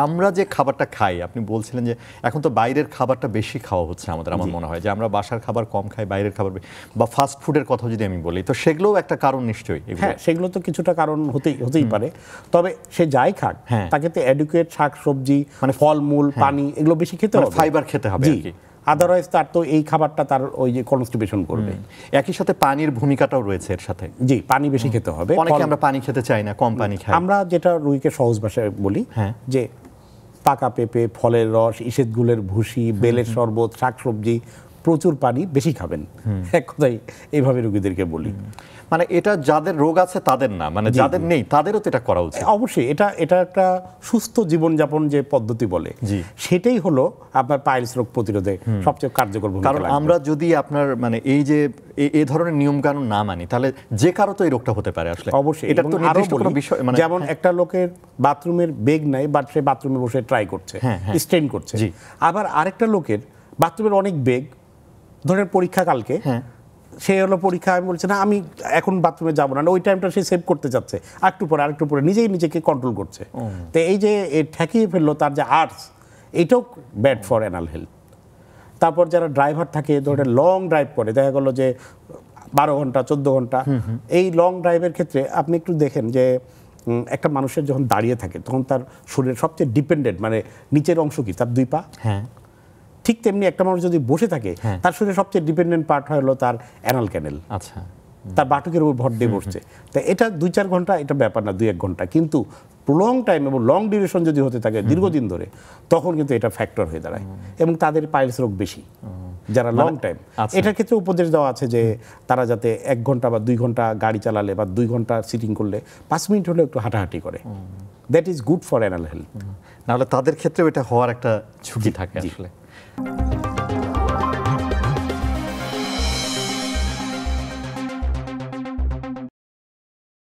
আমরা যে খাবারটা খাই, আপনি বলছিলেন যে এখন তো বাইরের খাবারটা বেশি খাওয়া হচ্ছে আমাদের, আমার মনে হয় যে আমরা বাসার খাবার কম খাই, বাইরের খাবার বা ফাস্ট ফুডের কথা যদি আমি বলি, তো সেগুলোও একটা কারণ নিশ্চয়ই। হ্যাঁ, সেগুলো তো কিছুটা কারণ হতেই পারে, তবে সে যাই খাক তাকে তো অ্যাডিকুয়েট শাক সবজি, মানে ফলমূল, পানি এগুলো বেশি খেতে হবে, ফাইবার খেতে হবে আর কি। আদারওয়াইজ তার তো এই খাবারটা তার ওই যে কনস্টিপেশন করবে। একই সাথে পানির ভূমিকাটাও রয়েছে এর সাথে। জি, পানি বেশি খেতে হবে। অনেকে আমরা পানি খেতে চাই না, কম পানি খাই। আমরা যেটা রুইকে সহজ ভাষায় বলি যে পাকা পেঁপে, ফলের রস, ইসেত গুলের ভুসি, বেলের শরবত, শাকসবজি, প্রচুর পানি বেশি খাবেন, এক কথাই এইভাবে রোগীদেরকে বলি। মানে এটা যাদের রোগ আছে তাদের না, মানে যাদের নেই তাদেরও তো এটা করা উচিত। অবশ্যই এটা একটা সুস্থ জীবনযাপন যে পদ্ধতি বলে, সেটাই হলো আপনার পাইলস রোগ প্রতিরোধে সবচেয়ে কার্যকর ভূমিকা। কারণ আমরা যদি আপনার মানে এই যে এই ধরনের নিয়ম কানুন না মানি, তাহলে যে কারো তো এই রোগটা হতে পারে আসলে। অবশ্যই এটা তো নির্দিষ্ট কোনো বিষয়, মানে যেমন একটা লোকের বাথরুমের বেগ নাই, বাট সে বাথরুমে বসে ট্রাই করছে, স্ট্রেন করছে। আবার আরেকটা লোকের বাথরুমের অনেক বেগ, ধরেন পরীক্ষা কালকে, সে হলো পরীক্ষা, আমি বলছি না আমি এখন বাথরুমে যাবো না, ওই টাইমটা সে সেভ করতে চাচ্ছে, আরেকটু পরে নিজেই নিজেকে কন্ট্রোল করছে। তো এই যে ঠেকিয়ে ফেললো তার যে আর্টস, এইটাও ব্যাড ফর অ্যানাল হেলথ। তারপর যারা ড্রাইভার থাকে, ধরে লং ড্রাইভ করে, দেখা গেলো যে 12 ঘন্টা 14 ঘন্টা, এই লং ড্রাইভের ক্ষেত্রে আপনি একটু দেখেন যে একটা মানুষের যখন দাঁড়িয়ে থাকে তখন তার শরীরের সবচেয়ে ডিপেন্ডেন্ট মানে নিচের অংশ কি, তার 2 পা। ঠিক তেমনি একটা মানুষ যদি বসে থাকে, তার শরীরে সবচেয়ে ডিপেন্ডেন্ট পার্ট হলো তার অ্যানাল ক্যানেল। আচ্ছা, তার বাটুকের উপর ভর দিয়ে বসছে। তো এটা 2-4 ঘন্টা এটা ব্যাপার না, 2-1 ঘন্টা, কিন্তু প্রলং টাইম এবং লং ডিউরেশন যদি হতে থাকে দীর্ঘদিন ধরে, তখন কিন্তু এটা ফ্যাক্টর হয়ে দাঁড়ায় এবং তাদের পাইলস রোগ বেশি যারা লং টাইম। এটার ক্ষেত্রে উপদেশ দেওয়া আছে যে তারা যাতে 1 ঘন্টা বা 2 ঘন্টা গাড়ি চালালে বা 2 ঘন্টা সিটিং করলে 5 মিনিট হলে একটু হাঁটাহাঁটি করে, that is good for anal health. নাহলে তাদের ক্ষেত্রেও এটা হওয়ার একটা ঝুঁকি থাকে আসলে।